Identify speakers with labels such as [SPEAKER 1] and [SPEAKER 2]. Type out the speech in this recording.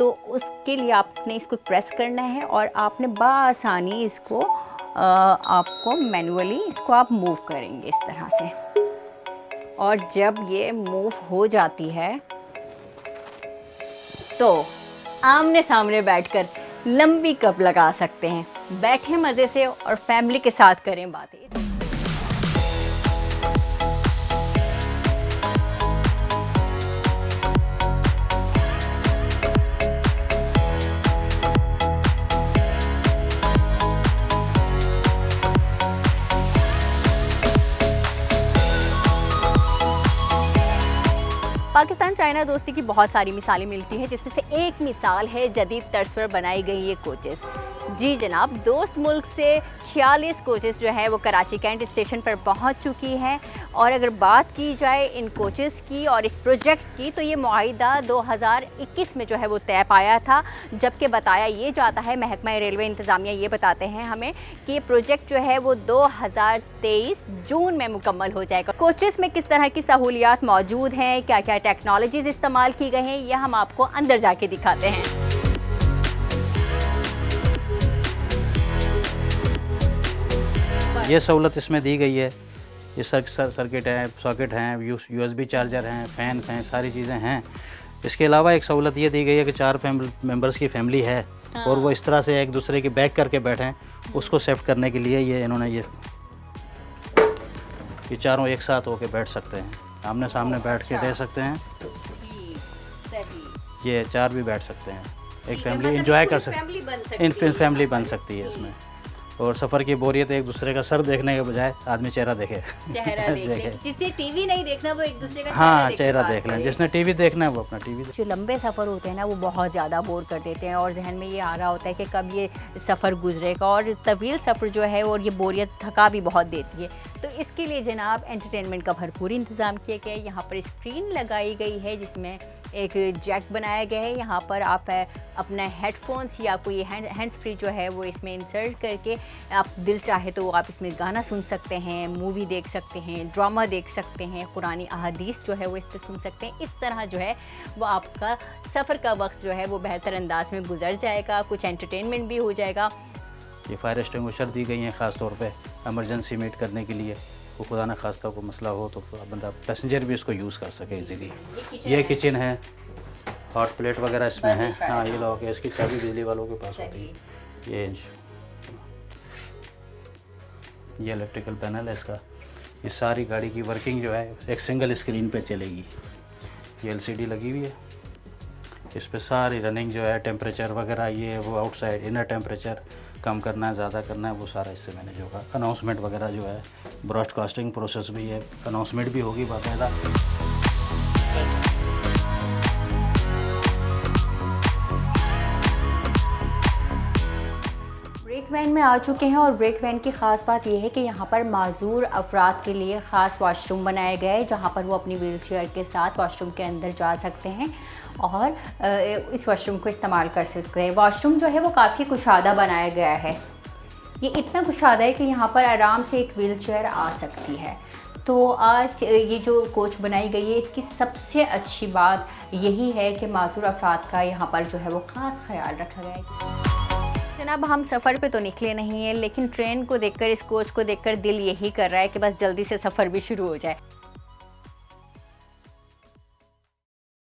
[SPEAKER 1] तो उसके लिए आपने इसको प्रेस करना है और आपने बआसानी इसको आपको मैनुअली इसको आप मूव करेंगे इस तरह से। और जब ये मूव हो जाती है तो आमने सामने बैठकर लंबी कप लगा सकते हैं। बैठें मज़े से और फैमिली के साथ करें बातें। पाकिस्तान चाइना दोस्ती की बहुत सारी मिसालें मिलती हैं, जिसमें से एक मिसाल है जदीद तर्ज पर बनाई गई ये कोचेस। जी जनाब, दोस्त मुल्क से 46 कोचेस जो है वो कराची कैंट स्टेशन पर पहुंच चुकी हैं। और अगर बात की जाए इन कोचेस की और इस प्रोजेक्ट की, तो ये मुआहिदा 2021 में जो है वो तय पाया था, जबकि बताया ये जाता है, महकमा रेलवे इंतज़ामिया ये बताते हैं हमें कि ये प्रोजेक्ट जो है वो 2023 जून में मुकम्मल हो जाएगा। कोचेस में किस तरह की सहूलियात मौजूद हैं, क्या क्या टेक्नोलॉजीज़ इस्तेमाल की गई हैं, यह हम आपको अंदर जाके दिखाते हैं।
[SPEAKER 2] ये सहूलत इसमें दी गई है। ये सर्किट है, सॉकेट हैं, USB चार्जर हैं, फैंस हैं, सारी चीज़ें हैं। इसके अलावा एक सहूलत ये दी गई है कि 4 मेंबर्स की फैमिली है और वो इस तरह से एक दूसरे की बैक करके बैठें, उसको सेफ करने के लिए ये इन्होंने ये चारों एक साथ होके बैठ सकते हैं, आमने सामने बैठ के दे सकते हैं। ये 4 भी बैठ सकते हैं, एक फैमिली इंजॉय कर सकते, फैमिली बन सकती है इसमें। और सफ़र की बोरियत एक दूसरे का सर देखने के बजाय आदमी चेहरा देखे,
[SPEAKER 1] जिसे टीवी नहीं देखना वो एक दूसरे का
[SPEAKER 2] चेहरा देख लें। जिसने टीवी देखना है वो अपना टीवी।
[SPEAKER 1] जो लंबे सफ़र होते हैं ना, वो बहुत ज़्यादा बोर कर देते हैं और जहन में ये आ रहा होता है कि कब ये सफ़र गुजरेगा। और तवील सफ़र जो है और ये बोरियत थका भी बहुत देती है। तो इसके लिए जनाब एंटरटेनमेंट का भरपूर इंतज़ाम किया गया है। यहाँ पर स्क्रीन लगाई गई है जिसमें एक जैक बनाया गया है। यहाँ पर आप अपना हेडफोन्स या कोई हैंड्स फ्री जो है वो इसमें इंसर्ट करके आप दिल चाहे तो आप इसमें गाना सुन सकते हैं, मूवी देख सकते हैं, ड्रामा देख सकते हैं, कुरानी अहादीस जो है वो इस पर सुन सकते हैं। इस तरह जो है वो आपका सफ़र का वक्त जो है वो बेहतर अंदाज में गुजर जाएगा, कुछ एंटरटेनमेंट भी हो जाएगा।
[SPEAKER 2] ये फायर एक्सटिंग्विशर दी गई हैं ख़ास तौर पे एमरजेंसी मीट करने के लिए। वो खुदा न खास्ता को मसला हो तो बंदा पैसेंजर भी इसको यूज़ कर सके इजीली। ये किचन है, हॉट प्लेट वगैरह इसमें है। हाँ, ये लॉक है, इसकी चाबी बिजली वालों के पास होती है। ये इलेक्ट्रिकल पैनल है इसका। ये सारी गाड़ी की वर्किंग जो है एक सिंगल स्क्रीन पे चलेगी। ये LCD लगी हुई है, इस पे सारी रनिंग जो है टेम्परेचर वगैरह, ये वो आउटसाइड इनर टेम्परेचर कम करना है, ज़्यादा करना है, वो सारा इससे मैनेज होगा। अनाउंसमेंट वगैरह जो है, ब्रॉडकास्टिंग प्रोसेस भी है, अनाउंसमेंट भी होगी बाकायदा।
[SPEAKER 1] ब्रेक वैन में आ चुके हैं और ब्रेक वैन की ख़ास बात यह है कि यहाँ पर माजूर अफराद के लिए ख़ास वॉशरूम बनाया गया है, जहाँ पर वो अपनी व्हील चेयर के साथ वॉशरूम के अंदर जा सकते हैं और इस वॉशरूम को इस्तेमाल कर सकते हैं। वॉशरूम जो है वो काफ़ी कुशादा बनाया गया है। ये इतना कुशादा है कि यहाँ पर आराम से एक व्हील चेयर आ सकती है। तो आज ये जो कोच बनाई गई है, इसकी सबसे अच्छी बात यही है कि माजूर अफराद का यहाँ पर जो है वो ख़ास ख्याल रखा गया है। जनाब, हम सफ़र पे तो निकले नहीं हैं, लेकिन ट्रेन को देखकर, इस कोच को देखकर दिल यही कर रहा है कि बस जल्दी से सफ़र भी शुरू हो जाए।